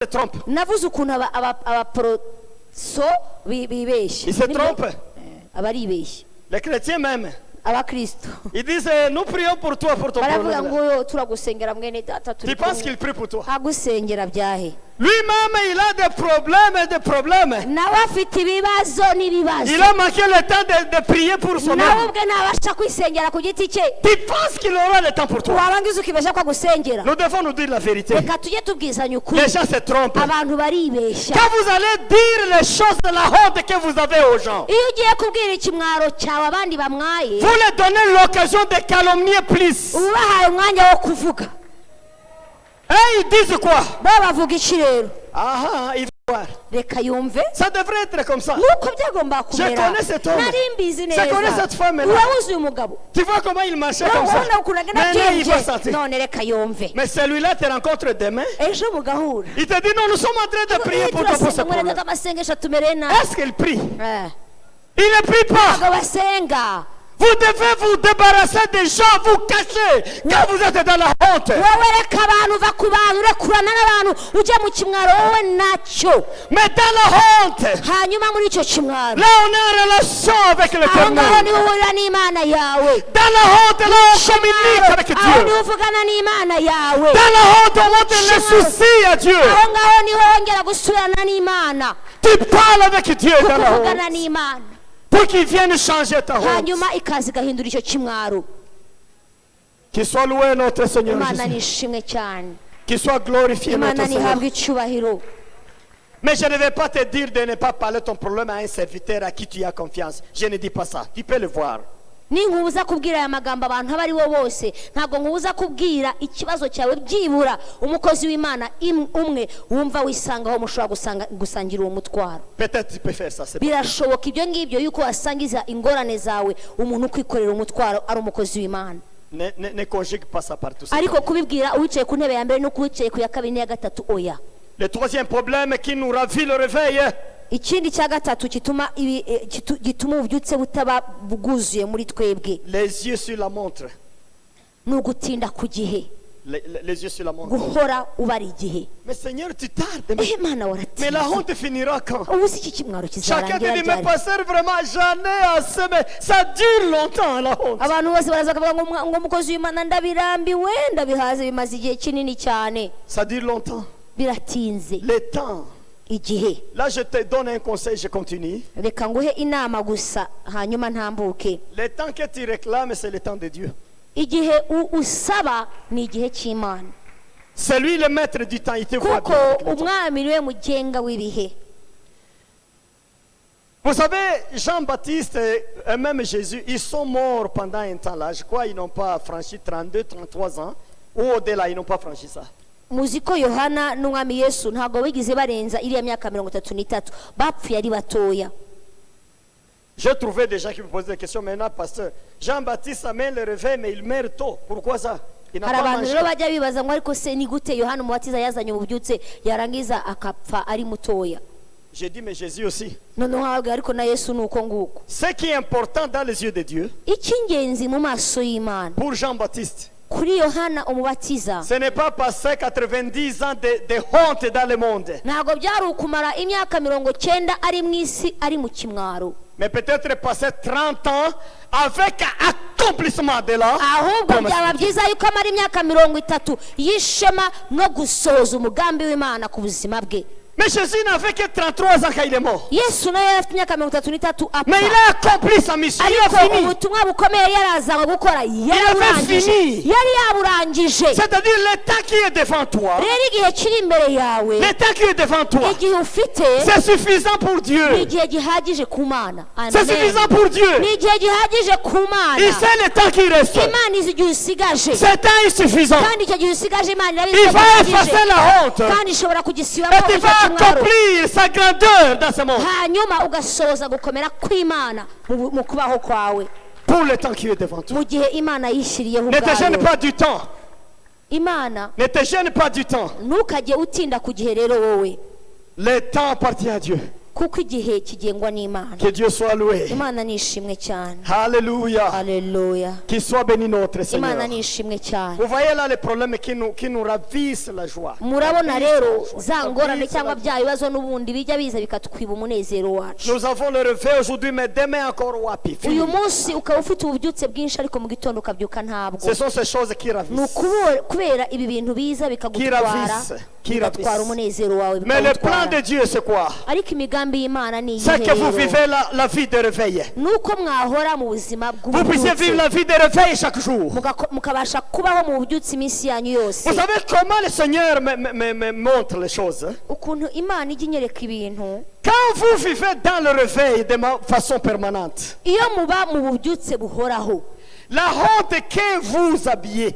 se trompe. navuze ukuntu abaporoso bibeshya. Ils se trompent. abaribeshya. Les chrétiens même. abakristo Ils disent nous prions pour toi, pour ton baravuga problème. ngo turagusengera mwene data Tu penses qu'il prie pour toi? agusengera byahe? Lui-même, il a des problèmes et des problèmes. nawe afite ibibazo n'ibibazo. Il a manqué le temps de prier pour son nawe âme. ubwe ntabasha kwisengera ku giti cye. Tu penses qu'il aura le temps pour toi? wabangiza ukibeshya ko agusengera. Nous devons nous dire la vérité. reka tujye tubwizanya ukuri. Les gens se trompent. abantu baribeshya. Quand vous allez dire les choses de la honte que vous avez aux gens, iyo ugiye kubwira ikimwaro cyawe abandi bamwaye, vous leur donnez l'occasion de calomnier plus. ubahaye umwanya wo kuvuga. Et ils disent quoi? bo bavuga iki rero? Ah, il va voir. reka yumve. Ça devrait être comme ça. nuko byagomba Je kumera. connais cet homme. nari mbizi Je connais neza. cette femme-là. urabuze uyu mugabo. Tu vois comment il marchait comme ça? urabona ukuntu agenda Maintenant, il va bwenge. sentir. none reka yumve. Mais celui-là te rencontre demain. ejo mugahura. Il te dit non, nous sommes en train de prier pour toi pour ce problème. amasengesho atumereye nabi. Est-ce qu'il prie? Il ne prie pas. ntabwo basenga. Vous devez vous débarrasser des gens, vous cacher quand vous êtes dans la honte. wowe reka abantu uva ku bantu urekurana n'abantu ujya mu kimwaro wowe nacyo. Mais dans la honte, hanyuma muri icyo kimwaro là on est en relation avec aho ngaho l'Éternel. niho uhurira n'imana yawe. Dans la honte, là on communique avec aho Dieu. niho uvugana n'imana yawe. Dans la honte, on montre les soucis à Dieu. aho ngaho niho wongera gusubirana n'imana. Tu parles avec Dieu dans kuko la uvugana honte. n'imana Pour qu'il vienne changer ta honte. hanyuma ikaza igahindura icyo kimwaro. Qu'il soit loué notre Seigneur imana Jésus. nishimwe cyane. Qu'il soit glorifié notre imana Seigneur. nihabwe icyubahiro. Mais je ne vais pas te dire de ne pas parler ton problème à un serviteur à qui tu as confiance. Je ne dis pas ça. Tu peux le voir. ninkubuza kubwira aya magambo abantu abo ari bo bose, ntabwo nkubuza kubwira ikibazo cyawe byibura umukozi w'imana umwe wumva wisangaho mushobora gusangira uwo mutwaro. Peut-être tu peux faire ça. C'est birashoboka ibyo ngibyo yuko wasangiza ingorane zawe umuntu ukwikorera umutwaro ari umukozi w'imana. Ne conjugue pas ça partout. ariko kubibwira uwicaye ku ntebe ya mbere no kuwicaye ku ya kabiri n'iya gatatu oya. Le troisième problème qui nous ravit le réveil. ikindi cya gatatu gituma ububyutse butaba bwuzuye muri twebwe, Les yeux sur la montre. ni ugutinda ku gihe. Les yeux sur la montre. guhora ubara igihe. Mais Seigneur, tu tardes. Mana Mais waratinze. la honte finira quand? ubu si iki kimwaro Chacun te kizarangira dit, mais ryari? pasteur, vraiment, j'en ai assez. Mais ça dure longtemps, la honte. abantu bose baraza bakavuga ngo umukozi w'imana ndabirambiwe ndabihaze bimaze igihe kinini cyane. Ça dure longtemps. biratinze Le temps. igihe. Là, je te donne un conseil, je continue. reka nguhe inama gusa hanyuma ntambuke. Le temps que tu réclames, c'est le temps de Dieu. igihe usaba ni igihe cy'imana, C'est lui le maître du temps. Il te voit kuko bien avec le temps. umwami niwe mugenga w'ibihe. Vous savez, Jean-Baptiste et même Jésus, ils sont morts pendant un temps là. Je crois qu'ils n'ont pas franchi 32, 33 ans. Ou au-delà, ils n'ont pas franchi ça. muzi ko yohana n'umwami yesu ntabwo bigize barenza iriya myaka 33 bapfuye ari batoya. J'ai trouvé des gens qui me posaient des questions. Maintenant, pasteur, Jean-Baptiste amène le réveil, mais il meurt tôt. Pourquoi ça? Il n'a hari pas abantu mangé. rero bajya bibaza ngo ariko se ni gute yohana umubatiza yazanye ububyutse yarangiza akapfa ari mutoya. J'ai dit, mais Jésus aussi. noneho habwa ariko na yesu ni uko nguko. Ce qui est important dans les yeux de Dieu, icy'ingenzi mu maso y'imana pour Jean-Baptiste, kuri yohana umubatiza ce n'est pas passer 90 ans de honte dans le monde. ntabwo byari ukumara imyaka 90 ari mu isi ari mu kimwaro, Mais peut-être passer 30 ans avec accomplissement de la ahubwo promesse. byaba byiza yuko amara imyaka 30 y'ishema no gusohoza umugambi w'imana ku buzima bwe. Mais Jésus n'avait que 33 ans quand il est mort. yesu nawe yari afite imyaka 33 apfa, Mais il a accompli sa mission. Il a ariko fini. ubutumwa bukomeye yarazanywe gukora avait fini. yari yaburangije. C'est-à-dire le temps qui est devant toi, rero igihe kiri imbere yawe, le temps qui est devant toi, igihe ufite c'est suffisant pour ni Dieu. igihe gihagije ku mana. C'est suffisant pour Dieu. ni igihe gihagije ku mana. Il sait le temps qui reste. imana izi igihe usigaje, Ce temps est suffisant. kandi icyo gihe usigaje imana irabizi Il ko va gihagije, effacer la honte. kandi ishobora kugisibamo Et tu icyo vas kimwaro, accomplir sa grandeur dans ce monde. hanyuma ugasohoza gukomera kw'imana mu kubaho kwawe Pour le temps qui est devant toi. mu gihe imana yishyiriyeho Ne te gêne ubwayo. pas du temps. imana Ne te gêne pas du temps. ntukajye utinda ku gihe rero wowe, Le temps appartient à Dieu. kuko igihe kigengwa n'Imana. Que Dieu soit loué. Imana nishimwe cyane. Alléluia. Haleluya. Qu'il soit béni notre Seigneur. Imana nishimwe cyane. Vous voyez là les problèmes qui nous ravissent la joie. Murabona rero za ngorane cyangwa bya bibazo n'ubundi bijya biza bikatwiba umunezero wacu. Nous avons le réveil aujourd'hui, mais demain encore wapi. Uyu munsi ukaba ufite ububyutse bwinshi ariko mu gitondo ukabyuka ntabwo. Ce sont ces choses qui ravissent. Kubera ibi bintu biza bikagutwara umunezero wawe. Mais le plan de Dieu c'est quoi? Ariko imigambi y'Imana ni C'est que vous vivez la vie de réveil. Nuko mwahora mu buzima Vous puissiez vivre la vie de réveil chaque jour. mukabasha kubaho mu bubyutse iminsi yanyu yose. Vous savez comment le Seigneur me montre les choses? Ukuntu Imana ijya inyereka ibintu. Quand vous vivez dans le réveil de façon permanente, iyo muba mu bubyutse buhoraho, la honte que vous habillez,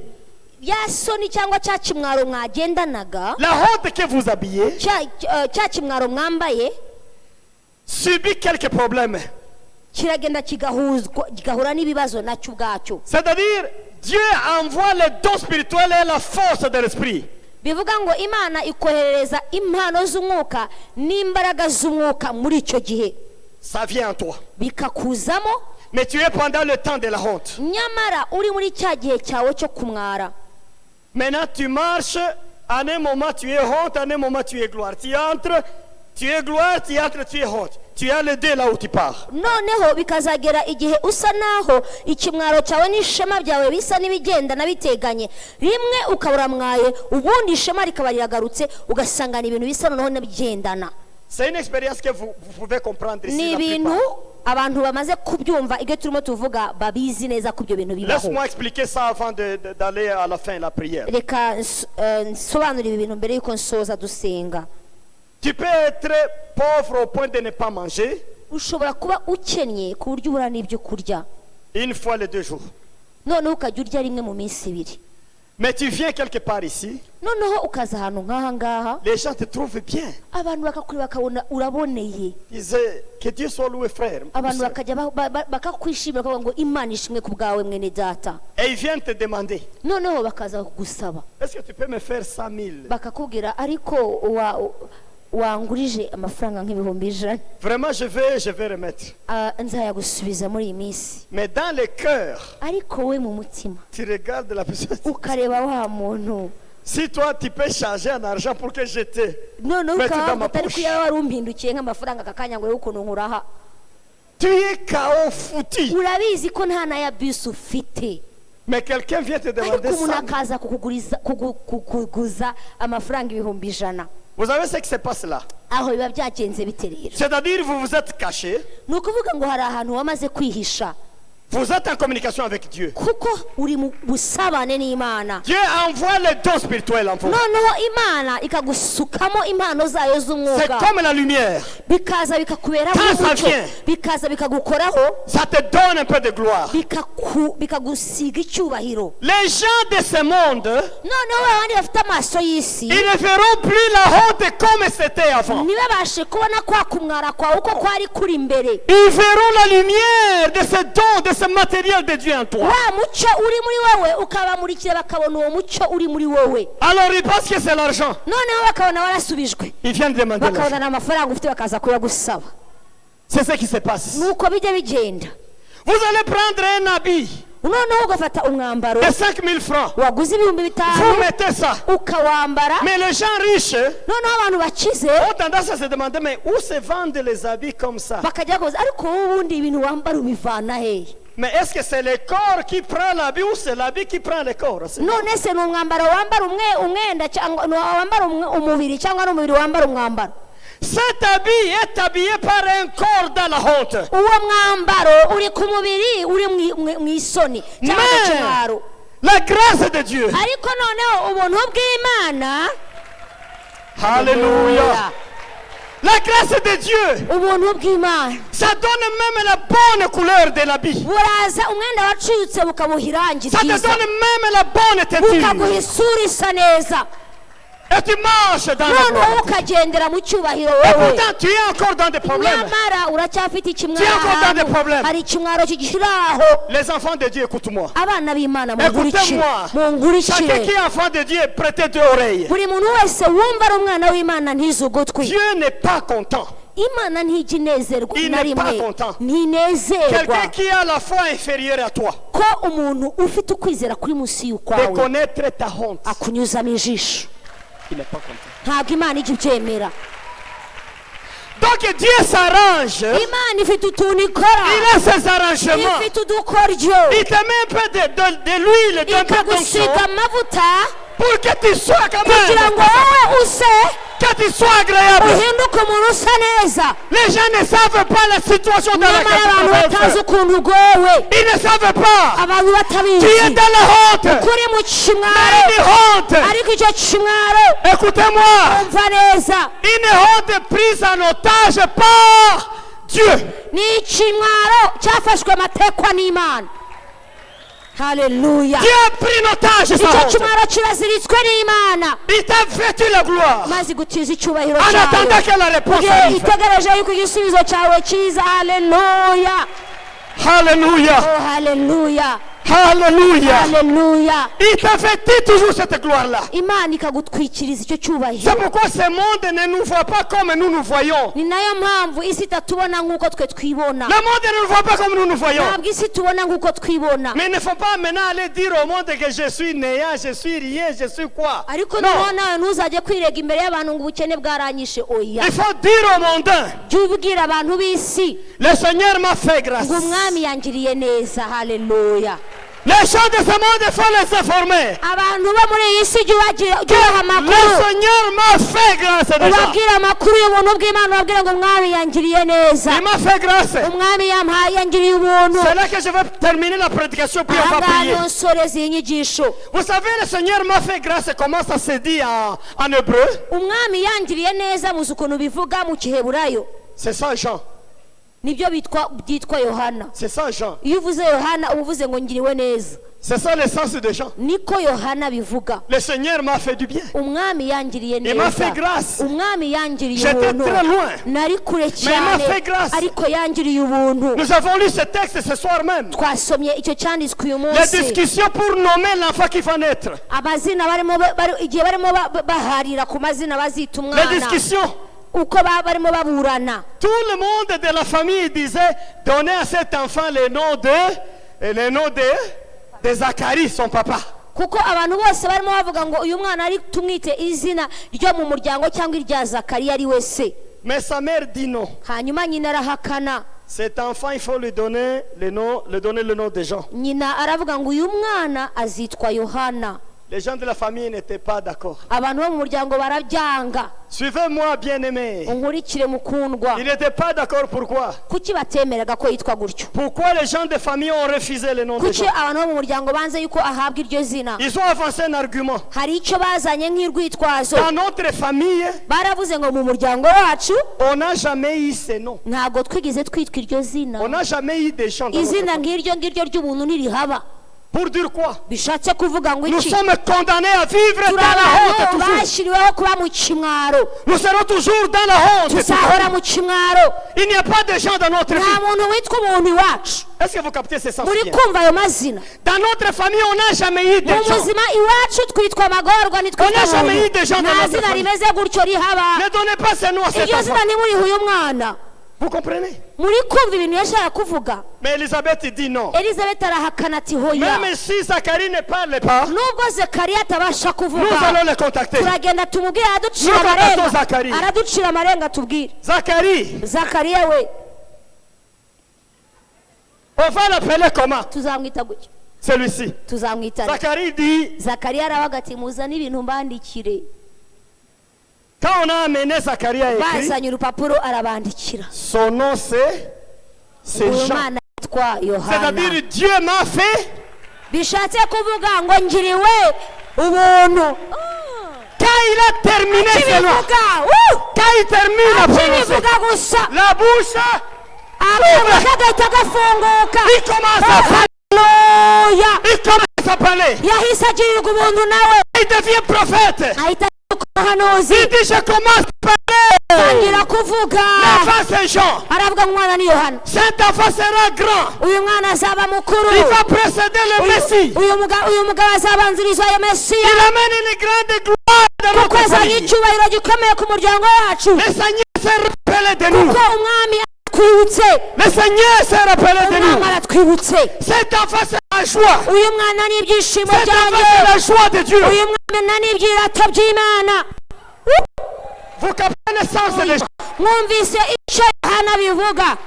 ya soni cyangwa cya kimwaro mwagendanaga, la honte que vous habillez, cya kimwaro mwambaye subit quelques problèmes. kiragenda kigahura n'ibibazo nacyo ubwacyo. C'est-à-dire, Dieu envoie les dons spirituels et la force de l'esprit. Bivuga ngo Imana ikoherereza impano z'umwuka n'imbaraga z'umwuka muri icyo gihe. Ça vient en toi. Bikakuzamo. Mais tu es pendant le temps de la honte. Nyamara uri muri cya gihe cyawe cyo kumwara. Maintenant tu marches, à un moment tu es honte, à un moment tu es gloire. Tu entres, tu es gloire, tu entres, tu es honte. Tu as les deux là où tu pars. Noneho bikazagera igihe usa naho ikimwaro cyawe n'ishema byawe bisa n'ibigenda nabiteganye. Rimwe ukaburamwaye, ubundi ishema rikaba riragarutse ugasangana ibintu bisa noneho nabigendana. C'est une expérience que vous pouvez comprendre ici. Ni ibintu abantu bamaze kubyumva ibyo turimo tuvuga babizi neza ku byo bintu bibaho. Laisse-moi expliquer ça avant d'aller à la fin de la prière. Reka nsobanurira ibi bintu mbere yuko nsoza dusenga. Tu peux être pauvre au point de ne pas manger. Ushobora kuba ukennye ku buryo ubura n'ibyo kurya. Une fois les 2 jours. Noneho ukajya urya rimwe mu minsi ibiri. Mais tu viens quelque part ici. Noneho ukaza ahantu nk'aha ngaha. Les gens te trouvent bien. Abantu bakakureba bakabona uraboneye. Disait que Dieu soit loué frère. Abantu bakajya bakakwishimira bakavuga ngo Imana ishimwe ku bwawe mwene data. Et ils viennent te demander. Noneho bakaza kugusaba. Est-ce que tu peux me faire 100 000? Bakakubwira ariko wangurije amafaranga nk'ibihumbi 100. Vraiment je vais remettre. Nzayagusubiza muri iyi minsi. Mais dans le cœur, ariko we mu mutima tu regardes la personne. Ukareba wa muntu. Si toi tu peux changer en argent pour que je te noneho ukaba ariko yawe warumpindukiye nk'amafaranga akakanya ngo ukuntu nkuraha. Tu es KO foutu. Urabizi ko nta na ya bus ufite. Mais quelqu'un vient te demander ça. Umuntu akaza kukuguza amafaranga ibihumbi 100. Vous savez ce qui se passe là? Aho biba byagenze bite rero? C'est-à-dire vous vous êtes caché. Nukuvuga ngo hari ahantu wamaze kwihisha. Vous êtes en communication avec Dieu. Kuko uri mu busabane n'Imana. Dieu envoie les dons spirituels en vous. Noneho Imana ikagusukamo impano zayo z'umwuka. C'est comme la lumière. Bikaza bikakubera umucyo. Bikaza bikagukoraho. Ça te donne un peu de gloire. Bikagusiga icyubahiro. Les gens de ce monde, noneho abandi bafite amaso y'isi, ils ne verront plus la honte comme c'était avant. Ntibabashe kubona kwa kumwara kwa uko kwari kuri imbere. Ils verront la lumière de ce don, de ce matériel de Dieu en toi. Wa mucyo uri muri wewe ukabamurikira bakabona uwo mucyo uri muri wewe. Alors ils pensent que c'est l'argent. Noneho bakabona warasubijwe. Ils viennent demander. Bakabona amafaranga ufite bakaza kuyagusaba. C'est ce qui se passe. Nuko bijya bigenda. Vous allez prendre un habit. Noneho ugafata umwambaro de 5 000 francs. Waguze ibihumbi 5,000. Vous mettez ça. Ukawambara. Mais les gens riches noneho abantu bakize ont tendance à se demander mais où se vendent les habits comme ça? Bakajya koza ariko ubundi ibintu wambara ubivana he? Mais est-ce que c'est le corps qui prend l'habit ou c'est l'habit qui prend le corps? None se n'umwambaro wambara umwenda cyangwa wambara umubiri cyangwa n'umubiri wambara umwambaro? Cet habit est habillé par un corps dans la honte. Uwo mwambaro uri ku mubiri uri mu isoni cyangwa cyaro. La grâce de Dieu. Ariko noneho ubuntu bw'Imana. Alléluia. La grâce de Dieu. Ubuntu bw'Imana. Ça donne même la bonne couleur de l'habit. Buraza umwenda wacitse bukabuhirangi byiza. Ça te donne même la bonne teinture. Bukaguha isura isa neza. Et tu marches dans le pourtant tu es encore dans des problèmes. Tu es encore dans des problèmes. Les enfants de Dieu, écoute-moi. Écoutez-moi. Chacun qui est enfant de Dieu, prêtez deux oreilles. Dieu n'est pas content imana ntijya inezerwa Il na n'est pas rimwe content. ntinezerwa Quelqu'un qui a la foi inférieure à toi ko umuntu ufite ukwizera kuri munsi de y'ukwawe connaître ta honte, akunyuzamo ijisho il n'est pas content. ntabwo imana ijya ibyemera. Donc Dieu s'arrange, imana ifite utuntu ikora, il a ses arrangements. ifite udukoryo, Il te met un peu de l'huile, d'un peu d'onction, ikagusiga amavuta pour que tu sois quand kugira ngo même, wowe use que tu sois agréable. uhinduke umuntu usa neza. Les gens ne savent pas la situation dans nyamara abantu laquelle tu batazi es. ukuntu ugowe, Ils ne savent pas. abantu Tu es batabizi dans la honte. kuri mu Mais kimwaro, une honte, ariko icyo kimwaro écoutez-moi, umva neza, une honte prise en otage par Dieu. ni ikimwaro cyafashwe amatekwa n'imana. haleluya. Dieu a pris en otage sa icyo honte. kimwaro kiraziritswe n'imana, Il t'a vêtu la gloire. maze gutiza icyubahiro En attendant cyawe que la réponse igihe arrive. itegereje yuko igisubizo cyawe kiza. haleluya, Alléluia. oh haleluya, Alléluia. haleluya. Il t'a vêtu toujours cette gloire-là. imana ikagutwikiriza icyo C'est cyubahiro. pourquoi ce monde ne nous voit pas comme nous nous voyons. ni nayo mpamvu isi itatubona nk'uko twe twibona. Le monde ne nous voit pas comme nous nous voyons. ntabwo isi tubona nk'uko twibona. Mais il ne faut pas maintenant aller dire au monde que je suis néant, je suis rien, je suis quoi. ariko Non. noneho nawe ntuzajye kwirega imbere y'abantu ngo ubukene bwaranyishe. oya, Il faut dire au mondain, jya ubwira abantu b'isi le Seigneur m'a fait grâce. ngo umwami yangiriye neza. haleluya. Les gens de ce monde, il faut les informer. abantu bo muri iyi si jya ubaha Le amakuru, Seigneur m'a fait grâce déjà. ubabwire amakuru y'ubuntu bw'imana, ubabwire ngo umwami yangiriye neza, Il m'a fait grâce. umwami yangiriye ubuntu. C'est là que je vais terminer la prédication puis on va ahangaha prier. niho nsoreza iyi nyigisho. Vous savez, le Seigneur m'a fait grâce. Comment ça se dit en hébreu? umwami yangiriye neza muzi ukuntu bivuga mu giheburayo. C'est ça, Jean. nibyo byitwa yohana. C'est ça, Jean. iyo uvuze yohana uba uvuze ngo ngiriwe neza. C'est ça l'essence de Jean. niko yohana bivuga. Le Seigneur m'a fait du bien. umwami yangiriye Il m'a fait neza, grâce. umwami yangiriye J'étais ubuntu. très loin. nari kure Mais il m'a cyane fait grâce. ariko yangiriye ubuntu. Nous avons lu ce texte ce soir même. twasomye icyo cyanditswe uyu Les munsi. discussions pour nommer l'enfant qui va naître. amazina igihe barimo baharira ku mazina bazita Les umwana, discussions. uko barimo baburana. Tout le monde de la famille disait donnez à cet enfant le nom de Zacharie, son papa. kuko abantu bose barimo bavuga ngo uyu mwana ari tumwite izina ryo mu muryango cyangwa irya Zakariya ari we se. Mais sa mère dit non. hanyuma nyina arahakana. Cet enfant, il faut lui donner le nom de Jean. nyina aravuga ngo uyu mwana azitwa Yohana. Les gens de la famille n'étaient pas d'accord. abantu bo mu muryango barabyanga. Suivez-moi, bien-aimés. unkurikire mukundwa. Ils n'étaient pas d'accord. Pourquoi? kuki batemeraga ko yitwa gutyo? Pourquoi les gens de famille ont refusé le nom de kuki Jean? abantu bo mu muryango banze yuko ahabwa iryo zina? Ils ont avancé un argument. hari icyo bazanye nk'urwitwazo. Dans notre famille, baravuze ngo mu muryango wacu on n'a jamais eu ce nom. ntabwo twigeze twitwa iryo zina. On n'a jamais eu des gens dans notre izina famille. nk'iryo ngiryo ry'ubuntu ntirihaba. Pour dire quoi? bishatse kuvuga ngo Nous iki? sommes condamnés à vivre turi dans la honte abantu toujours. bashyiriweho kuba mu kimwaro. Nous serons toujours dans la honte. tuzahora mu kimwaro. Il n'y a pas de gens dans notre nta vie. muntu witwa umuntu iwacu. Est-ce que vous captez ce sens muri bien? kumva ayo mazina? Dans notre famille, on n'a jamais eu de mu gens. buzima iwacu twitwa amagorwa On n'a jamais eu ntitwitwa de gens dans nta notre zina famille. rimeze gutyo rihaba. Ne donnez pas ce nom à cet iryo enfant. zina ntimurihe uyu mwana. Vous comprenez? muri kumva ibintu yashaka kuvuga. Mais Elisabeth dit non. elizabeth arahakana ati hoya. Même si Zacharie ne parle pas, nubwo zekariya atabasha nous kuvuga allons le contacter. turagenda tumubwire araducira Nous contactons amarenga. Zakariya. araducira amarenga tubwire. Zacharie, zakariya we on va l'appeler comment? tuzamwita gutya. Celui-ci. tuzamwita Zacharie dit, zakariya aravuga ati muzane ibintu mbandikire. quand on a amené Zacharie à écrire, bazanye urupapuro arabandikira. son nom c'est uyu Jean. mwana yitwa yohana. C'est-à-dire Dieu m'a fait. bishatse kuvuga ngo ngiriwe ubuntu. Quand il a terminé ce nom, akibivuga quand il termine à prononcer, akibivuga gusa la bouche, akanwa kagahita gafunguka. il commence à parler. haleluya. Il commence à parler. yahise agirirwa ubuntu nawe Il devient prophète. ahita ahinduka umuhanuzi. Il dit je commence à parler. tangira kuvuga. L'enfant c'est Jean. aravuga ngo umwana ni yohana. Cet enfant sera grand. uyu mwana azaba mukuru. Il va précéder le Messie. uyu mugabo azabanziriza ayo mesiya. Il amène une grande gloire dans kuko notre azanye famille. icyubahiro gikomeye ku muryango wacu. Le Seigneur se rappelé de nous. kuko umwami aratwibutse. Le Seigneur s'est rappelé de nous. umwami aratwibutse. Cet enfant, c'est la joie. uyu mwana ni ibyishimo Cet enfant, byanjye. c'est la joie de Dieu. uyu mwana ni ibyirato by'imana. Vous comprenez le sens de l'échange. mwumvise icyo Yohana bivuga.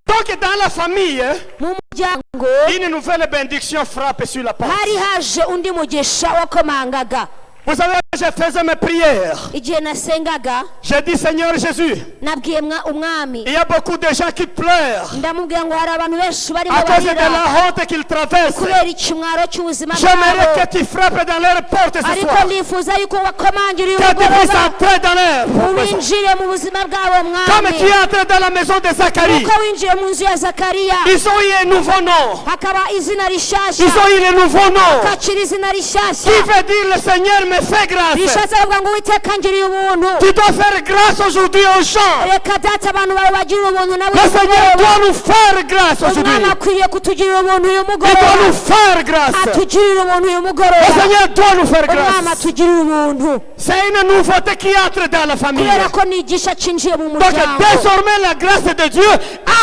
Donc, dans la famille, mu muryango une nouvelle bénédiction frappe sur la porte. hari haje undi mugisha wakomangaga. Vous savez, je faisais mes prières. igihe nasengaga J'ai dit, Seigneur Jésus, nabwiye umwami, il y a beaucoup de gens qui pleurent ndamubwira ngo hari abantu benshi barimo à cause de barira la honte qu'ils traversent. kubera ikimwaro cy'ubuzima J'aimerais bwabo, que tu frappes dans leur porte ce ariko soir. ndifuza yuko wakomangiriye Que tu puisses umugoroba entrer dans leur maison. ubinjire mu buzima bwabo Comme tu mwami, es entré dans la maison de Zacharie. uko winjiye mu nzu ya Zakariya Ils ont eu un nouveau nom. hakaba izina rishyashya, Ils ont eu le nouveau nom. hakakira izina Qui rishyashya veut dire le Seigneur me fait grâce. rishatse kuvuga ngo Uwiteka ngiriye ubuntu. Tu dois faire grâce aujourd'hui aux gens. reka data abantu bawe bagirire ubuntu nawe Le uyu Seigneur mugoroba. doit nous faire grâce aujourd'hui. umwami akwiriye kutugirira ubuntu uyu Il doit mugoroba, nous faire grâce. atugirire ubuntu uyu Le mugoroba, Seigneur doit nous faire umwami grâce. atugirire ubuntu C'est une nouveauté qui entre dans la famille. kubera ko ni igisha cyinjiye mu Donc muryango. désormais la grâce de Dieu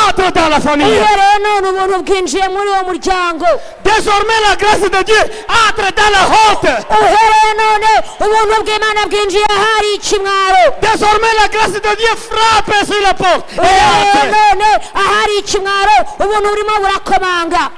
entre dans la famille. uhereye none ubuntu bwinjiye muri uwo muryango. Désormais la grâce de Dieu entre dans la honte. uhereye none ubuntu bw'Imana bwinjiye ahari ikimwaro. Désormais la grâce de Dieu frappe sur la porte. Et uhereye entre. none ahari ikimwaro ubuntu burimo burakomanga.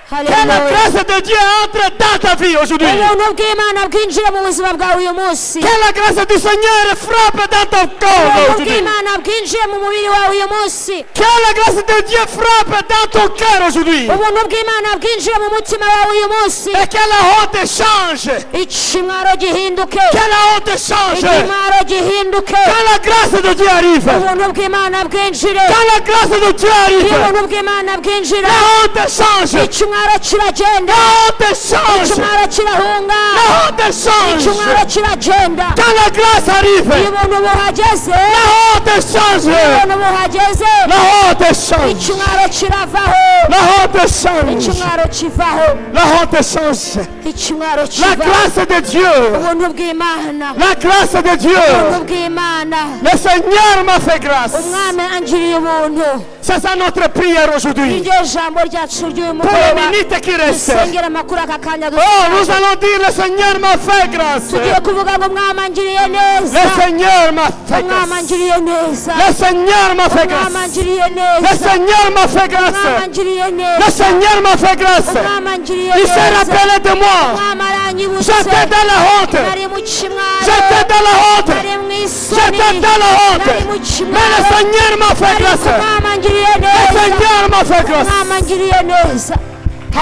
Que la Hallelujah. grâce de Dieu entre dans ta vie aujourd'hui. ubuntu bw'Imana bwinjire mu buzima bwawe uyu munsi. Que la grâce du Seigneur frappe dans ton corps ubuntu aujourd'hui. bw'Imana bwinjire mu mubiri wawe uyu munsi. Que la grâce de Dieu frappe dans ton cœur aujourd'hui. ubuntu bw'Imana bwinjire mu mutima wawe uyu munsi. Et que la honte change. ikimwaro gihinduke. Que la honte change. ikimwaro gihinduke. Que la grâce de Dieu arrive. ubuntu bw'Imana bwinjire. Que la grâce de Dieu arrive. ubuntu bw'Imana bwinjire. La honte change. ikimwaro kiragenda. La honte change. ikimwaro kirahunga. La honte change. ikimwaro kiragenda. Quand la grâce arrive, iyo ubuntu buhageze. la honte change. iyo ubuntu buhageze. La honte change. ikimwaro kiravaho. La honte change. ikimwaro kivaho. La honte change. ikimwaro La kivaho. grâce de Dieu. ubuntu bw'Imana. La grâce de Dieu. ubuntu bw'Imana. Le Seigneur m'a fait grâce. umwami angiriye ubuntu. C'est ça notre prière aujourd'hui. iryo jambo ryacu ry'uyu Pour les mugoroba minutes qui restent. dusengera amakuru aka kanya Oh, nous allons dire le Seigneur m'a fait grâce. tugiye kuvuga ngo umwami angiriye neza. Le Seigneur m'a fait umwami grâce. angiriye neza. Le Seigneur m'a fait umwami grâce. angiriye Le neza. Seigneur m'a fait umwami grâce. angiriye Le neza. Seigneur m'a fait grâce. umwami angiriye Il s'est neza. rappelé de moi. umwami aranyibutse. J'étais dans la honte. nari mu kimwaro. J'étais dans la honte. nari mu isoni. J'étais dans la honte. nari mu Mais le kimwaro. Seigneur m'a fait ariko grâce. umwami angiriye Le neza. Seigneur m'a fait grâce. umwami angiriye neza.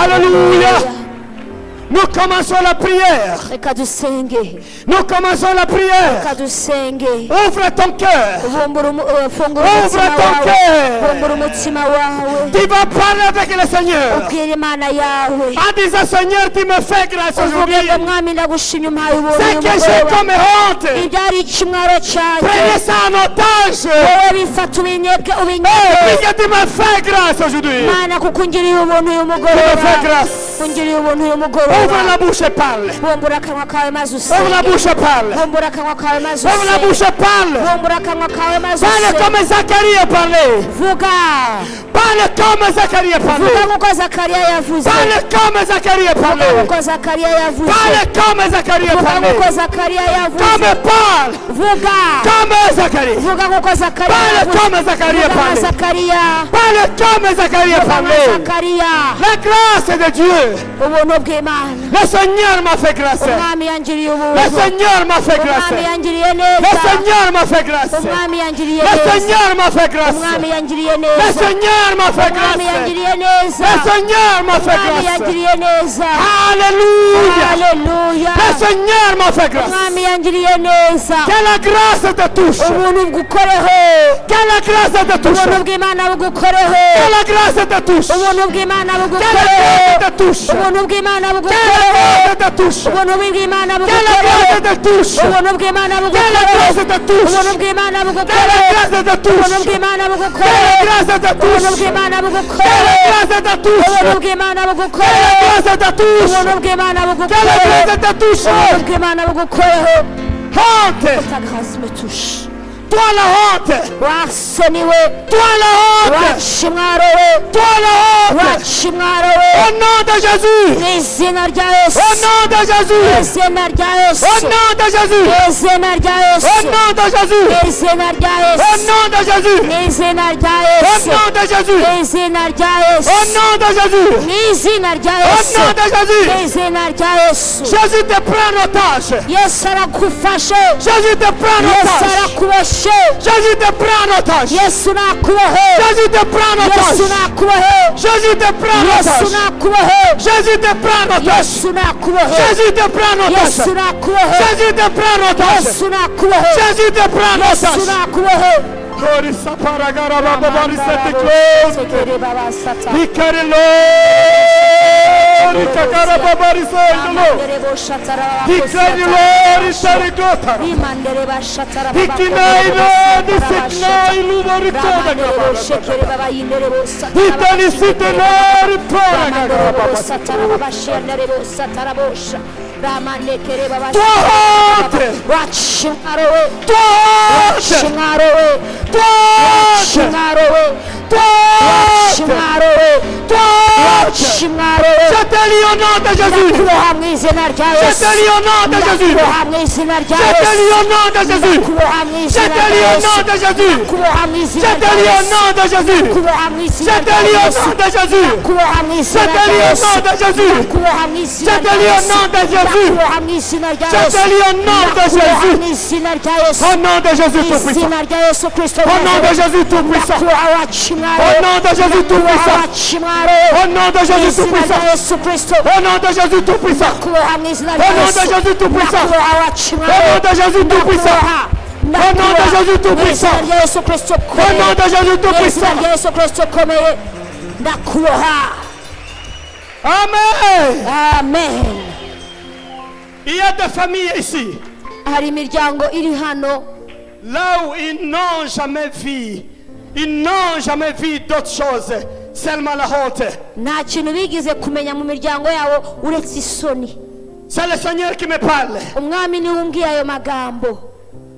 Alléluia. Nous commençons la prière. reka dusenge. Nous commençons la prière. reka dusenge. Ouvre ton cœur. fungura Ouvre umutima ton wawe. cœur. fungura umutima wawe. Tu vas parler avec le Seigneur. ubwire Imana yawe. En disant, Seigneur, tu me fais grâce aujourd'hui. uvuge ngo mwami ndagushimye umpaye ubuntu Ce uyu que j'ai mugoroba. comme honte, ibyari ikimwaro cyanjye. prenez ça en otage. wowe bifata ubinyege Et ubinyege. puis que tu me fais grâce aujourd'hui. Mana kuko ungiriye ubuntu uyu Tu me mugoroba. fais grâce. ungiriye ubuntu uyu Ouvre mugoroba. la bouche et parle. bumbura akanwa kawe maze Ouvre la usenge. bouche et parle. bumbura akanwa kawe maze Ouvre la bouche usenge. et parle. bumbura akanwa kawe maze Parle usenge. comme Zacharie a parlé. vuga. Parle comme Zacharie a parlé. vuga nk'uko Zakariya yavuze. Parle comme Zacharie a vuga parlé. nk'uko Zakariya yavuze. Parle comme Zacharie a vuga parlé. nk'uko Zakariya yavuze. Comme parle. vuga. Comme Zacharie. vuga nk'uko Zakariya Parle yavuze. comme Zacharie a vuga nka parlé. Zakariya. Parle comme Zacharie a vuga nka parlé. Zakariya. La grâce de Dieu. ubuntu bw'Imana. Le Seigneur m'a fait grâce. umwami yangiriye Le ubuntu. Seigneur m'a fait umwami grâce. yangiriye Le neza. Seigneur m'a fait grâce. umwami yangiriye Le neza. Seigneur m'a fait grâce. umwami yangiriye Le neza. Seigneur m'a fait umwami grâce. yangiriye neza. Le Seigneur m'a fait umwami grâce. yangiriye neza. Alléluia. haleluya. Le Seigneur m'a fait grâce. umwami yangiriye neza. Que la grâce te touche. ubuntu bwukoreho. Que la grâce te touche. ubuntu bw'Imana bugukoreho. Que la grâce te touche. ubuntu bw'Imana Que la bugukoreho. grâce te touche. ubuntu bw'Imana Que la bugukoreho. grâce te touche. ubuntu bw'Imana Que la bugukoreho. grâce te touche. ubuntu bw'Imana Que la bugukoreho. grâce te touche. ubuntu bw'Imana Que la bugukoreho. grâce te touche. ubuntu bw'Imana Que la bugukoreho. grâce te ubuntu touche. bw'Imana Que bugukoreho. la grâce te touche. ubuntu bw'Imana Que la bugukoreho. grâce te touche. ubuntu bw'Imana Que la bugukoreho. grâce te touche. ubuntu bw'Imana bugukoreho. Honte. Ta grâce me touche. Toi la honte. wasoniwe Toi la honte. wacimwarowe Toi la honte. wacimwarowe Au nom de Jésus. mu izina rya yesu Au nom de Jésus. mu izina rya yesu Au nom de Jésus. mu izina rya yesu Au nom de Jésus. mu izina rya Au yesu nom de Jésus. mu izina rya Au yesu nom de Jésus. mu izina rya yesu Au nom de Jésus. mu izina rya Au yesu nom de Jésus. mu izina rya yesu Jésus te prend en otage. yesu aragufashe Jésus te prend en yesu otage. arakuboshe Jésus te prend en otage. yesu nakubohe Jésus te prend en yesu otage. nakubohe Jésus te prend en yesu otage. nakubohe Jésus te prend en otage. yesu nakubohe Jésus te prend en yesu otage. nakubohe Jésus te prend en otage. yesu nakubohe Jésus te prend en yesu otage. nakubohe Glory saparagara baba bari sete close. Tekere baba sata Ikari Lord. Ikakara baba ri sete Lord. Mandere bo shatara baba Ikari Lord. Isari gotara. Imandere ba shatara baba Ikinai Lord. Iseknai lumari toda Ramandere bo baba. shekere baba yindere bo satara Itani site Lord. Paragara Ramandere bo baba. satara baba shendere bo satara bo sha Ramande kere baba Toi honte. Wachingarowe Toi honte. Wachingarowe Toi honte. Wachingarowe Toi honte. Wachingarowe Toi honte. Wachingarowe Je te lis au nom de Jésus. Ndakuboha mu izina rya Je Yesu te lis au nom de Jésus. Ndakuboha mu izina rya Je te Yesu lis au nom de Jésus. Ndakuboha mu Je izina te rya lis au Yesu nom de Jésus. Ndakuboha mu Je izina te rya lis au Yesu nom de Jésus. Ndakuboha mu Je izina te rya lis au Yesu nom de Jésus. Ndakuboha mu Je izina te rya lis au Yesu nom de Jésus. Ndakuboha mu izina Je te rya lis au Yesu nom de Jésus. Ndakuboha mu izina rya Je Yesu te lis au nom de Ndakuboha Jésus. mu izina rya Yesu Au nom de Jésus Tout-Puissant. izina rya Yesu Kristo Au nom de Jésus Tout-Puissant. Ndakuboha Au wacimwarowe nom de Jésus Ndakuboha Tout-Puissant. wacimwarowe Au nom de Jésus izina Tout-Puissant. rya Yesu Kristo Au nom de Jésus Tout-Puissant. Ndakuboha mu izina Au rya nom de Yesu Jésus Tout-Puissant. Ndakuboha Au wacimwarowe nom de Jésus Tout-Puissant. Au nom de Jésus Tout-Puissant. mu izina rya Yesu Kristo Au nom de Jésus mu izina Tout-Puissant. rya Yesu Kristo komeye ndakuboha Amen. amen Il y a des familles ici, hari imiryango iri hano là où ils n'ont jamais vu, d'autre chose, seulement la honte. nta kintu bigize kumenya mu miryango yabo uretse isoni C'est le Seigneur qui me parle. umwami niwe umbwiye ayo magambo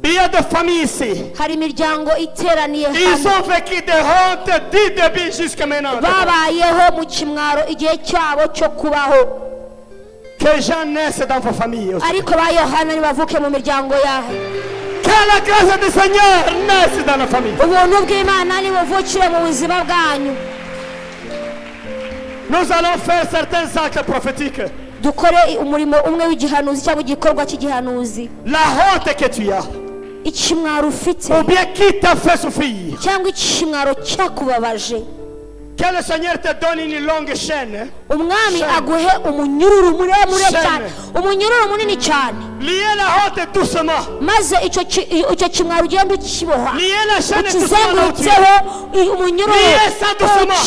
Il y a des familles ici. hari imiryango iteraniye Ils hano ont vécu des hontes du début jusqu'à maintenant. babayeho mu kimwaro igihe cyabo cyo kubaho Que gens naissent dans vos familles aussi. ariko ba yohana nibavuke mu miryango yawe Que la grâce du Seigneur naisse dans la famille. ubuntu bw'imana nibuvukire mu buzima bwanyu Nous allons faire certains actes prophétiques. dukore umurimo umwe w'igihanuzi cyangwa igikorwa cy'igihanuzi La honte que tu as, ikimwaro ufite ou bien qui t'a fait souffrir. cyangwa ikimwaro cyakubabaje Que le Seigneur te donne une longue chaîne. umwami aguhe umunyururu muremure Shame. cyane umunyururu munini cyane Liez la honte doucement. maze icyo kimwaro ugenda ukiboha Liez la chaîne doucement. là où tu es. ukizengurutseho umunyururu Liez ça doucement.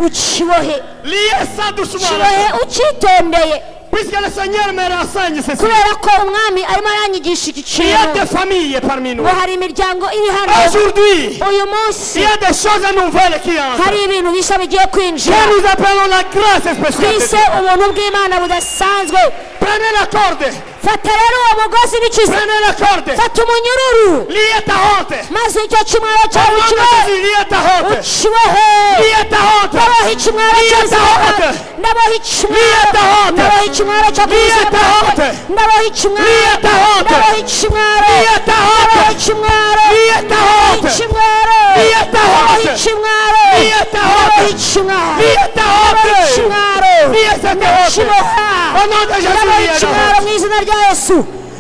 ukibohe Liez ça doucement. ukibohe ukitondeye Puisque le Seigneur me renseigne ceci. kubera ko umwami arimo aranyigisha iki Il y a des kintu familles parmi nous. ngo hari imiryango iri hano Aujourd'hui, uyu munsi il y a des choses nouvelles qui entrent. hari ibintu bishya bigiye Que kwinjira nous appelons la grâce spéciale. de twise Dieu. ubuntu bw'imana budasanzwe Prenez la corde. fata rero uwo mugozi n'ikiza Prenez la corde. fata umunyururu Liez ta honte. maze icyo kimwaro Au cyawe nom de ukibohe Jésus, liez ta honte. ukibohe Liez ta honte. ndaboha ikimwaro Liye cyose tahonte. ndaboha Liye ikimwaro tahonte. ndaboha ikimwaro cyo Liye kubuzima tahonte. ndaboha ikimwaro Liye tahonte. ndaboha ikimwaro Liye tahonte. ndaboha ikimwaro Liye tahonte. ikimwaro Liye tahonte. ndaboha ikimwaro Liye tahonte. ndaboha ikimwaro Liye tahonte. ndaboha ikimwaro Liye cette honte. ndakiboha Au nom de Jésus, ndaboha liye la ikimwaro honte. mu izina rya Yesu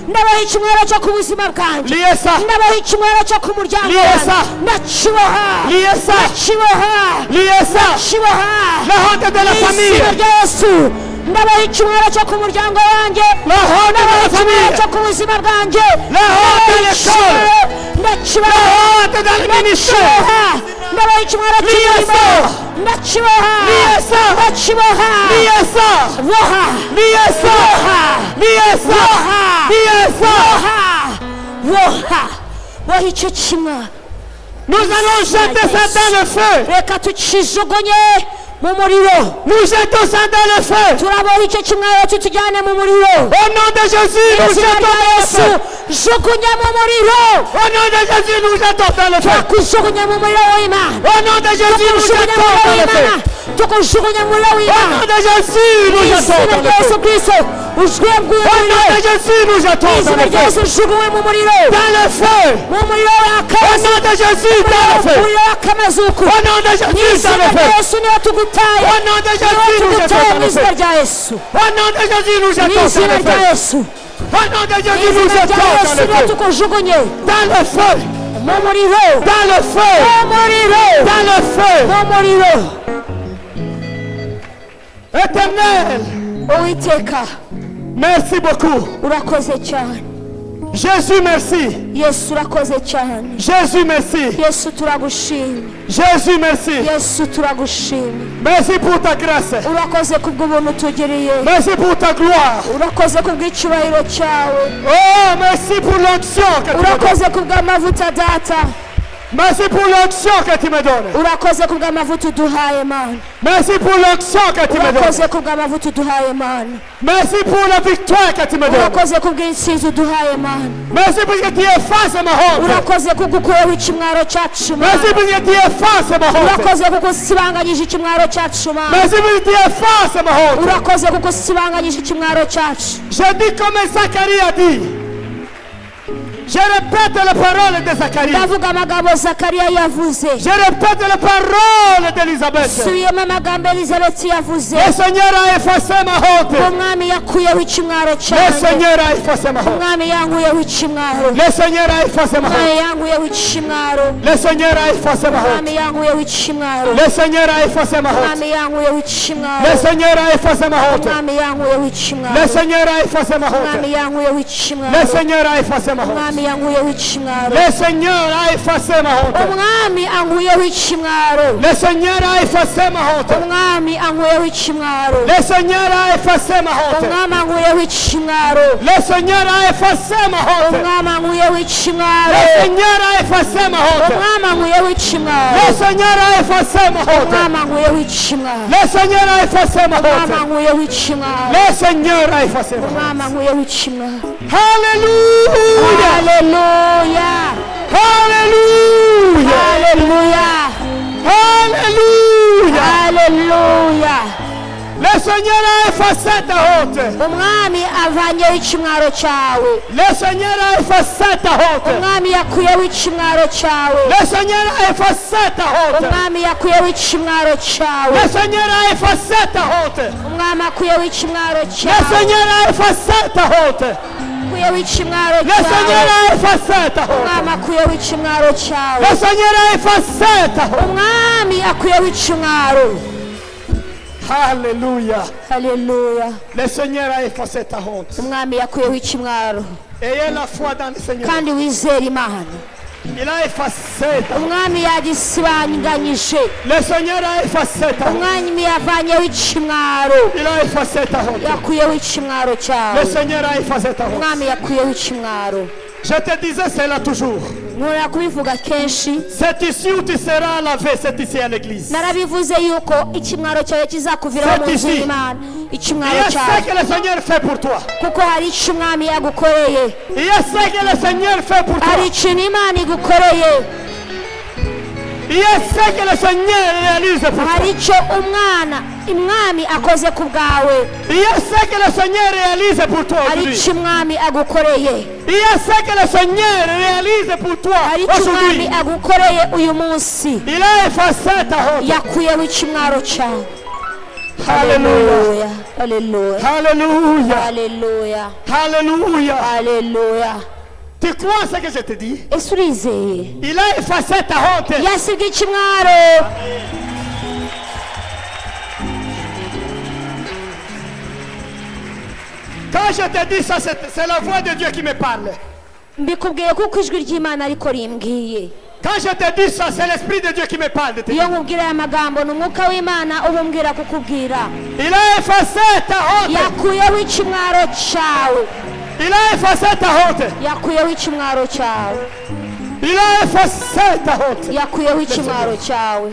ndaboha ikimwaro cyo ku buzima bwanjye Liez ça. ndaboha ikimwaro cyo ku muryango Liye wanjye ça. ndakiboha Liez ça. ndakiboha Liez ça. kiboha La honte de la izina famille. rya Yesu ndaboha ikimwaro cyo ku muryango wanjye La honte de la ikimwaro famille. cyo ku buzima bwanjye La honte de l'école. ndakiboha La honte dans le ministère. ndaboha ikimwaro Liye cy'umurimo ça. ndakiboha Liye ça. ndakiboha Liez ça. boha Liez ça. Liez ça. Liez ça. boha boha icyo kimwaro Nous allons jeter ça dans le feu. reka tukijugunye mu muriro. Nous jetons ça dans le feu. Turaboha icyo kimwaro kitujyane mu muriro. Au nom de Jésus, nous Izina jetons rya dans le Yesu feu. jugunya mu muriro. Au nom de Jésus, nous jetons dans le feu. Tukujugunya mu muriro w'Imana. Au nom de Jésus, nous Tukujugunya jetons mu dans muriro le feu. w'Imana. Tukujugunya mu muriro Au nom w'Imana. de Jésus, nous jetons Izina dans le rya Yesu feu. Kristo ujwebwe Au nom umuriro. de Jésus, nous jetons dans Izina le rya feu. Yesu jugunywe mu muriro. Dans le feu. Mu muriro Au w'akazi. nom de Jésus, dans le feu. Umuriro w'akamazuku. Au nom de Jésus, dans Izina le rya feu. Yesu niyo tugutaye. Au nom de Jésus, nous jetons Tugutaye dans mu le izina feu. rya Yesu. Au nom de Jésus, nous jetons dans Izina le rya feu. Yesu. Au nom de Jésus, nous Izina jetons rya dans Yesu le niyo feu. tukujugunye. Dans le feu. Mu muriro. Dans le feu. Mu muriro. Dans le feu. Mu muriro. Éternel, Uwiteka merci beaucoup. urakoze cyane. Jésus, merci. Yesu urakoze cyane. Jésus, merci. Yesu turagushimye. Jésus, merci. Yesu turagushimye. Merci pour ta grâce. Urakoze kubw'ubuntu tugiriye. Merci pour ta gloire. Urakoze kubw'icyubahiro cyawe. Oh, merci pour l'onction que tu me donnes. Urakoze kubw'amavuta data. Merci pour l'onction que tu me donnes. Urakoze kubw'amavuta uduhaye Mana. Merci pour l'onction que tu me donnes. Urakoze kubw'amavuta uduhaye Mana. Merci pour la victoire que tu me donnes. Urakoze kubw'intsinzi uduhaye Mana. Merci pour que tu effaces ma honte. Urakoze kugukuyeho ikimwaro cyacu Mana. Merci pour que tu effaces ma honte. Urakoze kugusibanganyije ikimwaro cyacu Mana. Merci pour que tu effaces ma honte. Urakoze kugusibanganyije ikimwaro cyacu. Je dis comme Zacharie a dit. Je répète les paroles de Zacharie. Ndavuga amagambo Zakariya yavuze. Je répète les paroles d'Elisabeth. Subiyemo amagambo Elizabeth yavuze. Le Seigneur a effacé ma honte. Umwami yakuyeho ikimwaro Le cyanjye. Seigneur a effacé ma honte. Umwami yankuyeho ikimwaro. Le Seigneur a effacé ma Umwami honte. yankuyeho ikimwaro. Le Seigneur a effacé ma honte. Umwami yankuyeho ikimwaro. Le Seigneur a effacé ma honte. Umwami yankuyeho ikimwaro. Le Seigneur a effacé ma honte. Umwami yankuyeho ikimwaro. Le Seigneur a effacé ma honte. Umwami yankuyeho ikimwaro. Le Seigneur a effacé ma honte. Umwami yankuyeho ikimwaro. Le Seigneur a effacé ma honte. Umwami ankuyeho ikimwaro. Le Seigneur a effacé ma honte. Umwami ankuyeho ikimwaro. Le Seigneur a effacé ma honte. Umwami ankuyeho ikimwaro. Le Seigneur a effacé ma honte. Umwami ankuyeho ikimwaro. Le Seigneur a effacé ma honte. Umwami ankuyeho ikimwaro. Le Seigneur a effacé ma honte. Umwami ankuyeho ikimwaro. Le Seigneur a effacé ma Umwami honte. ankuyeho ikimwaro. Le Seigneur a effacé ma honte. Umwami ankuyeho ikimwaro. Alléluia. Haleluya. Alléluia. Haleluya. Alléluia. Haleluya. Le Seigneur a effacé ta honte. Umwami avanyeho ikimwaro cyawe. Le Seigneur a effacé ta honte. Umwami yakuyeho ikimwaro cyawe. Le Seigneur a effacé ta honte. Umwami yakuyeho ikimwaro cyawe. Le Seigneur a effacé ta honte. Umwami akuyeho ikimwaro Le cyawe. Seigneur a effacé ta honte. Akuyeho ikimwaro Le Seigneur cyawe. a effacé ta honte. Umwami akuyeho ikimwaro cyawe. Le Seigneur a effacé ta honte. Umwami akuyeho ikimwaro. Alléluia. Haleluya. Le Seigneur a effacé ta honte. Umwami yakuyeho ikimwaro. Ayez la foi dans le Seigneur. Kandi wizere Imana. Il a effacé ta honte. Umwami yagisibanganyije. Le Seigneur a effacé ta honte. Umwami yavanyeho ikimwaro. Il a effacé ta honte. Yakuyeho ikimwaro Le cyawe. Seigneur a effacé ta honte. Umwami yakuyeho ikimwaro. Je te disais cela toujours. Nkora kubivuga kenshi. C'est ici où tu seras lavé, c'est ici à l'église. Narabivuze yuko ikimwaro cyawe kizakuviraho mu nzu y'Imana. Il y Ikimwaro a ce cyawe que le Seigneur fait pour toi. kuko hari icyo umwami yagukoreye. Il y a ce que le Seigneur fait pour toi. Hari ikintu Imana igukoreye. Il y a ce que le Seigneur réalise pour toi. Hari icyo umwami akoze ku bwawe. Il y a ce que le Seigneur réalise pour toi Hari aujourd'hui. icyo umwami agukoreye. Il y a ce que le Seigneur réalise pour toi Hari icyo aujourd'hui. umwami agukoreye uyu munsi. Il a effacé ta honte. Yakuyeho ikimwaro cyawe. Alléluia. Haleluya. Alléluia. Haleluya. Alléluia. Haleluya. Tu crois ce que je te dis? Ese urizeye? Il a effacé ta honte. Yasibye ikimwaro. Quand je te dis ça, c'est la voix de Dieu qui me parle. Mbikubwiye kuko ijwi ry'Imana ariko rimbwiye. Quand je te dis ça, c'est l'Esprit de Dieu qui me parle de te Iyo dire. nkubwira aya magambo ni umwuka w'Imana uba umbwira kukubwira. Il a effacé ta honte. Yakuyeho ikimwaro cyawe. Il a effacé ta honte. Yakuyeho ikimwaro cyawe. Il a effacé ta honte. Yakuyeho ikimwaro cyawe.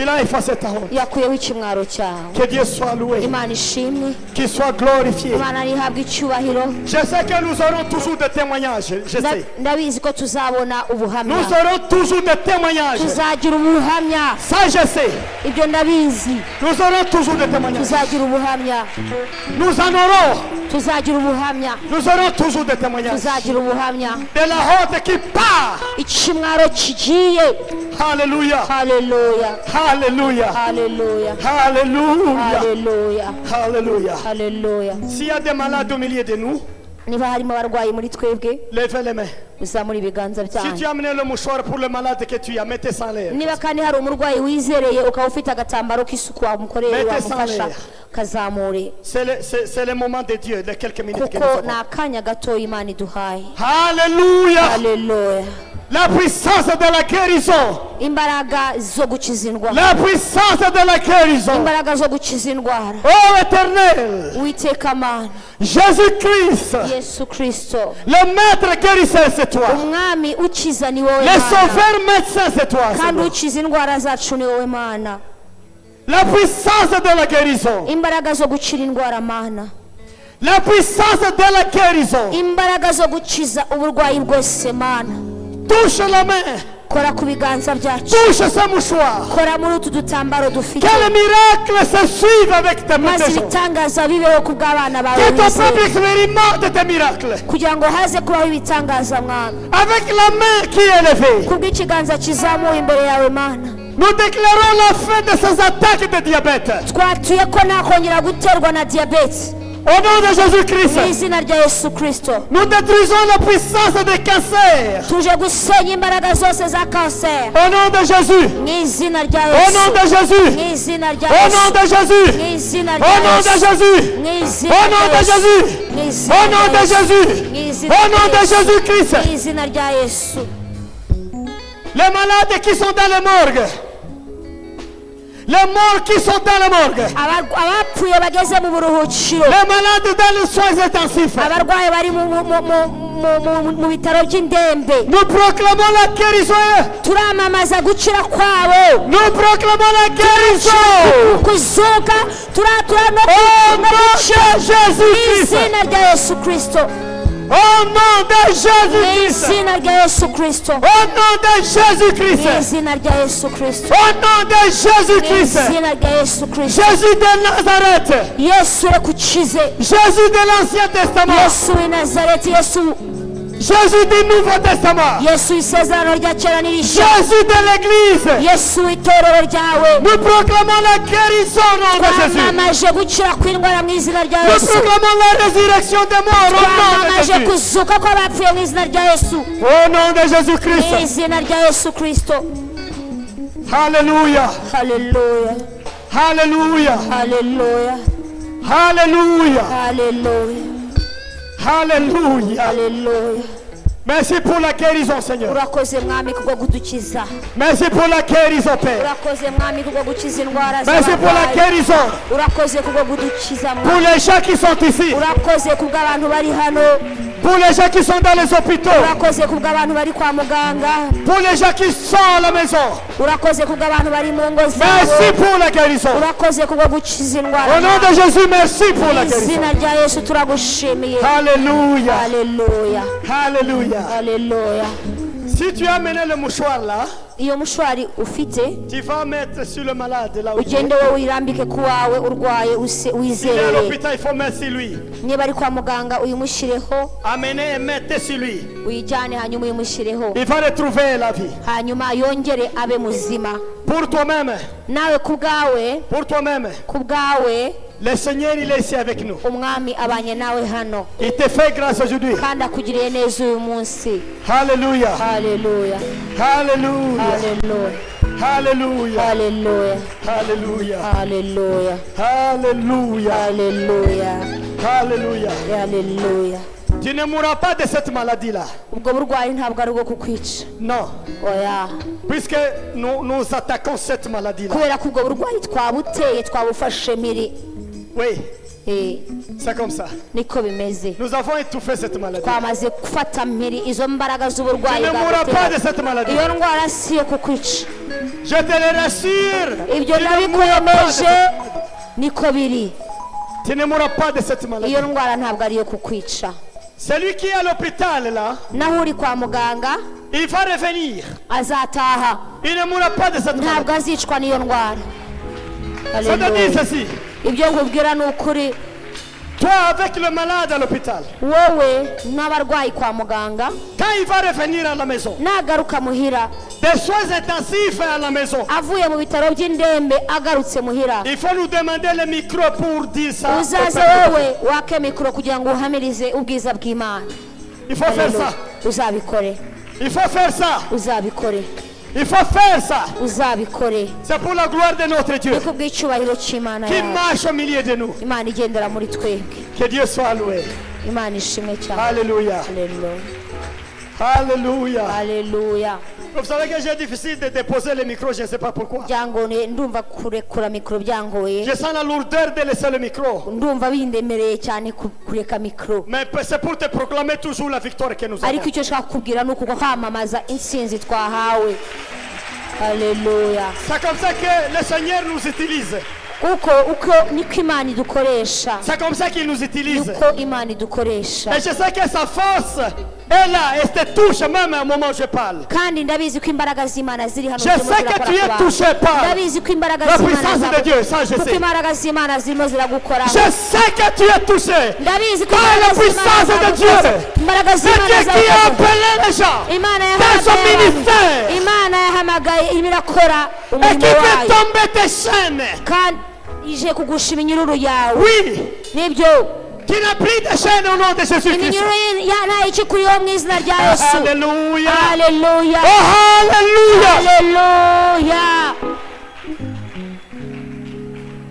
Il a effacé ta honte. yakuyeho ikimwaro cyawe. Que Dieu soit loué. Imana ishimwe, Qu'il soit glorifié. Imana nihabwe icyubahiro. Je sais que nous aurons toujours des témoignages. Je sais. Ndabizi ko tuzabona ubuhamya, Nous aurons toujours des témoignages. tuzagira ubuhamya. Ça, je sais. Ibyo ndabizi, Nous aurons toujours des témoignages. tuzagira ubuhamya, Nous en aurons. tuzagira ubuhamya, Nous aurons toujours des témoignages. tuzagira ubuhamya. De la honte qui part. Ikimwaro kigiye. Alléluia. Haleluya, Alléluia. haleluya, Alléluia. haleluya, Alléluia. haleluya. S'il y a des malades au milieu de nous, Niba harimo abarwayi muri twebwe, levez les mains. uzamura ibiganza Si tu byanyu. as amené le mouchoir pour le malade que tu as, mettez ça en l'air. Niba kandi hari umurwayi wizereye ukaba ufite agatambaro k'isuku wamukoreye, Mettez ça en wamufasha, l'air. kazamure, C'est le moment de Dieu, les quelques minutes que nous kuko avons. ni akanya gato Imana iduhaye. Alléluia. Haleluya. La puissance de la guérison. Imbaraga zo gukiza indwara, La puissance de la guérison. imbaraga zo gukiza indwara. Oh éternel, Uwiteka Mana, Jésus-Christ, Yesu Kristo, le maître guérisseur, c'est toi. umwami ukiza ni wowe Le Mana, sauveur médecin, c'est toi. kandi Seigneur. ukiza indwara zacu ni wowe Mana. La puissance de la guérison. Imbaraga zo gukira indwara Mana, La puissance de la guérison. imbaraga zo gukiza uburwayi bwose Mana. Touche la main. Kora ku biganza byacu, Touche ce mouchoir. kora muri utu dutambaro dufite, Que le miracle se suive avec tes maze protégeants. ibitangaza bibeho ku bw'abana bawe Que ton bizeye, peuple expérimente tes miracles. kugira ngo haze kubaho ibitangaza Mwami, Avec la main qui est levée. ku bw'ikiganza kizamuye imbere yawe Mana. Nous déclarons la fin de ces attaques de diabète. Twatuye ko ntakongera guterwa na diyabete Au nom de mu Jésus-Christ. izina rya Yesu Kristo. Nous détruisons la puissance des cancers. Tuje gusenya imbaraga zose za kanseri Au nom de Jésus. mu izina rya Au nom Yesu, de Jésus. mu izina rya Au nom Yesu, de Jésus. mu izina Au rya nom de Yesu, Jésus. mu Au izina nom rya de Yesu, Jésus. mu Au izina nom rya de Yesu, Jésus. mu izina Au nom rya de Yesu, Jésus-Christ. mu izina rya Yesu. Les malades qui sont dans les morgues. Les morts qui sont dans les morgues. Abapfuye bageze mu buruhukiro, Les malades dans les soins intensifs. abarwayi bari mu bitaro by'indembe, Nous proclamons la guérison. turamamaza gukira kwabo, Nous proclamons la guérison. kuzuka, turatura no Au nom gukira de Jésus-Christ. mu izina rya Yesu Kristo, Au nom de mu Jésus-Christ. izina rya Yesu Kristo, Au nom de mu Jésus-Christ. izina rya Yesu Kristo, Au nom de mu Jésus-Christ. izina rya Yesu Kristo. Jésus de Nazareth. Yesu rekukize, Jésus de l'Ancien Testament. Yesu w'i Nazareti, Yesu, Jésus du Nouveau Testament. Yesu isezerano rya kera n'irishya, Jésus de l'Église. Yesu w'itorero ryawe. Nous proclamons la guérison au nom de Jésus. Twamamaje gukira kw'indwara mu izina rya Nous Yesu, proclamons la résurrection des morts au nom de twamamaje Jésus. kuzuka kw'abapfuye mu izina rya Yesu, Au nom de mu Jésus-Christ. izina rya Yesu Kristo. Alléluia. Haleluya, Alléluia. haleluya, Alléluia. haleluya, Alléluia. haleluya. Merci pour la guérison, Seigneur. Urakoze Mwami kubwo kudukiza, Merci pour la guérison, Père. urakoze Mwami kubwo gukiza indwara Merci pour la z'abarwayi, guérison. urakoze kubwo kudukiza Pour Mwami, les gens qui sont ici. urakoze kubw'abantu bari hano, Pour les gens qui sont dans les hôpitaux. urakoze kubw'abantu bari kwa muganga, Pour les gens qui sont à la maison. urakoze kubw'abantu bari mu ngo Merci zabo, pour la guérison. urakoze kubwo gukiza Au indwara. nom de Jésus, merci pour la Mu guérison. izina rya Yesu turagushimiye. Alléluia. Haleluya, Alléluia. haleluya. Si tu as amené le mouchoir là, Iyo mushwari ufite, tu vas mettre sur le malade là où il est. ugende wowe uyirambike ku wawe urwaye S'il est à wizerere. l'hôpital, il faut mettre sur lui. Niba ari kwa muganga uyimushyireho, Amenez et mettez sur lui. uyijyane hanyuma uyimushyireho, Il va retrouver la vie. hanyuma yongere abe muzima. Pour toi-même, Nawe ku bwawe, pour toi-même, ku bwawe, le Seigneur, il est ici avec nous. umwami abanye nawe hano Il te fait grâce aujourd'hui. kandi akugiriye neza uyu munsi. Alléluia. Haleluya, Alléluia. haleluya, Alléluia. haleluya, Alléluia. haleluya, Alléluia. haleluya, Alléluia. haleluya. Tu ne mourras pas de cette maladie-là. Ubwo burwayi ntabwo ari ubwo kukwica, Non. oya, Puisque nous attaquons cette maladie-là. kubera ko ubwo burwayi twabuteye twabufashe miri. Oui, Eh, c'est comme ça. niko bimeze Nous avons étouffé cette maladie. twamaze gufata mpiri izo mbaraga Tu z'uburwayi ne mourras pas de bwagutera cette maladie. iyo ndwara si iyo kukwica Je te le rassure. ibyo Tu ne mourras pas de nabikwemeje cette- niko biri Tu ne mourras pas de cette maladie. iyo ndwara ntabwo ari iyo kukwica Celui qui est à l'hôpital là, naho uri kwa muganga il va revenir. azataha Il ne mourra pas de cette maladie. ntabwo azicwa n'iyo ndwara Ça te dit Hallelujah. ceci. ibyo nkubwira ni ukuri Toi avec le malade à l'hôpital, wowe n'abarwayi kwa muganga quand il va revenir à la maison, nagaruka muhira des soins intensifs à la maison, avuye mu bitaro by'indembe agarutse muhira il faut nous demander le micro pour dire ça. au uzaze peuple. wowe wake mikoro kugira ngo uhamirize ubwiza bw'imana Il faut faire ça. uzabikore Il faut faire ça. uzabikore Il faut faire ça. uzabikore C'est pour la gloire de notre Dieu ni kubw'icyubahiro cy'imana qui yawe marche au milieu de nous. imana igendera muri twebwe Que Dieu soit loué. imana ishimwe cyane Alléluia. Hallelujah. Alléluia. Hallelujah. Vous savez que j'ai difficile de déposer le micro, je ne sais pas pourquoi. byangoye ndumva kurekura mikoro byangoye Je sens la lourdeur de laisser le micro. ndumva bindemereye cyane kureka mikoro Mais c'est pour te proclamer toujours la victoire que nous avons. ariko icyo nshaka kukubwira ni kwamamaza intsinzi twahawe haleluya C'est comme ça que le Seigneur nous utilise. kuko uko niko imana idukoresha C'est comme ça qu'il nous utilise. niko imana idukoresha Et je sais que sa force est là et te touche même au moment où je parle. kandi ndabizi ko imbaraga z'imana ziri hano Je zirimo sais que zirakora tu es ku bantu. touché par ndabizi ko imbaraga la z'imana puissance de Dieu, ça je kuko sais. imbaraga z'imana zirimo ziragukoraho Je sais que tu es touché ndabizi ko par la imbaraga puissance z'imana de Dieu. zagukoze. imbaraga C'est z'imana Dieu qui a zagukoze. appelé les gens imana dans son yahamagaye abantu. ministère imana yahamagaye irimo irakora et umurimo qui fait wayo tomber tes chaînes. kandi ije kugusha iminyururu yawe Oui, nibyo qui n'a pris de chaînes au nom de Jésus-Christ. iminyururu ntayo ikikuriho mu izina rya yesu Alléluia. haleluya Oh, Alléluia. haleluya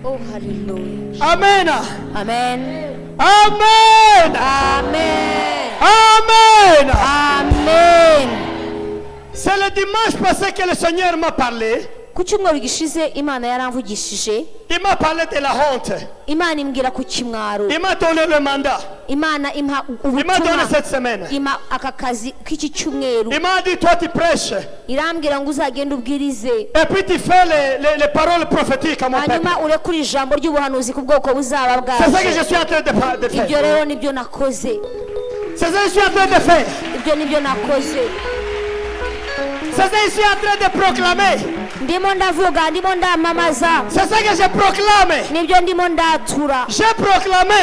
oh haleluya Amen. amen Amen. amen Amen. amen C'est le dimanche passé que le Seigneur m'a parlé. ku cyumweru gishize imana yaramvugishije Il m'a parlé de la honte. imana imbwira ku kimwaro Il m'a donné le mandat. imana impa Il m'a donné ubutumwa cette semaine. impa aka kazi k'iki cyumweru Il m'a dit, toi tu prêches. irambwira ngo uzagende ubwirize Et puis tu fais les paroles prophétiques à mon peuple. hanyuma urekura ijambo ry'ubuhanuzi ku bwoko buzaba C'est ça que bwaje je suis en train de ibyo faire. rero nibyo nakoze C'est ça que je suis en train de faire. ibyo nibyo nakoze C'est ça que je suis en train de proclamer. ndimo ndavuga ndimo ndamamaza C'est ça que je proclame. nibyo ndimo ndatura J'ai proclamé.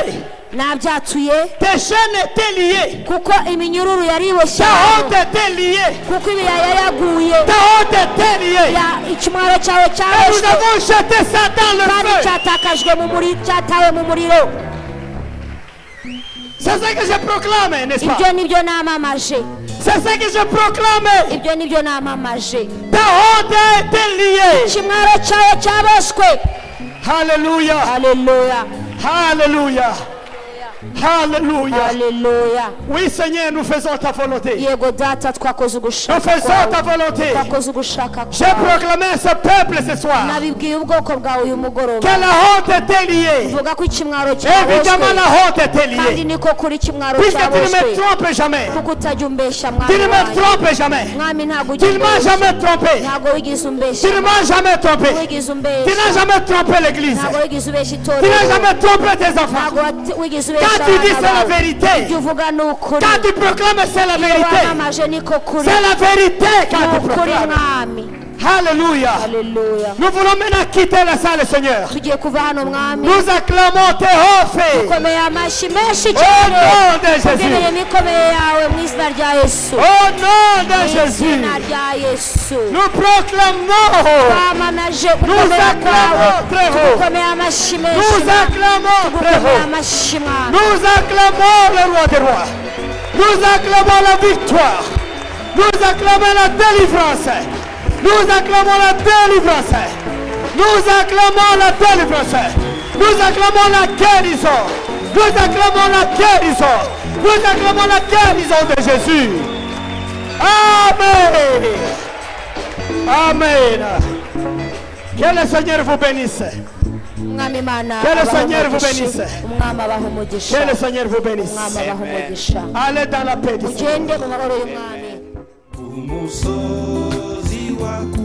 nabyatuye Tes chaînes étaient liées. kuko iminyururu yari iboshye Ta ahantu, honte était liée. kuko ibiyaya yaguye Ta honte était liée. ikimwaro cyawe Et nous cyareshwe avons jeté ça dans le kandi feu. cyatakajwe mu muri cyatawe mu muriro C'est ça que je proclame, n'est-ce pas? ibyo nibyo namamaje C'est ça que je proclame. ibyo nibyo namamaje Ta honte a été liée. ikimwaro cyawe cyaboshwe Alléluia. haleluya Alléluia. Alléluia. haleluya Oui, Seigneur, nous faisons ta volonté. yego data twakoze Nous ugushaka faisons ta kwawe volonté. twakoze ugushaka J'ai kwawe proclamé à ce peuple ce soir nabibwiye ubwoko bwawe uyu que mugoroba la honte était liée. vuga ko ikimwaro Évidemment, cyaboshwe la honte était kandi liée. niko kuri ikimwaro Puisque tu ne me cyaboshwe trompes jamais. kuko utajya umbeshya Tu mwami ne me wanjye trompes jamais. mwami ntabwo Tu ujya ne m'as umbeshya jamais trompé. ntabwo wigeze Tu umbeshya ne m'as jamais trompé. wigeze Tu umbeshya n'as jamais trompé l'église. ntabwo wigeze ubeshya Tu n'as itorero jamais trompé tes enfants. ntabwo wigeze ubeshya Quand tu dis c'est la abana bawe vérité. ibyo uvuga ni ukuri Quand tu proclames c'est la iyo vérité. wamamaje niko kuri C'est la vérité quand ni tu ukuri proclames. mwami Alléluia. haleluya Nous voulons maintenant quitter la salle, Seigneur. tugiye kuva hano mwami Nous acclamons Théophée. komeye amashyi menshi Au cyane nom de Jésus. kubw'imirimo ikomeye yawe mu izina rya yesu Au nom de mu Jésus. izina rya yesu Nous proclamons. twamamaje gukomera kwawe acclamons très haut. tugukomeye amashyi menshi Nous acclamons très tugukomeye haut. amashyi mwami Nous acclamons le roi des rois. Nous acclamons la victoire. Nous acclamons la délivrance. Nous acclamons la délivrance. Nous acclamons la délivrance. Nous acclamons la guérison. Nous acclamons la guérison. Nous acclamons la guérison de Jésus. Amen. Amen. Que le Seigneur vous bénisse. umwami Imana Que le abahe Seigneur vous umugisha. bénisse. umwami abahe umugisha Que le Seigneur vous bénisse. umwami abahe umugisha Allez dans la paix du Seigneur. mugende mu mahoro y'umwami umusozi waku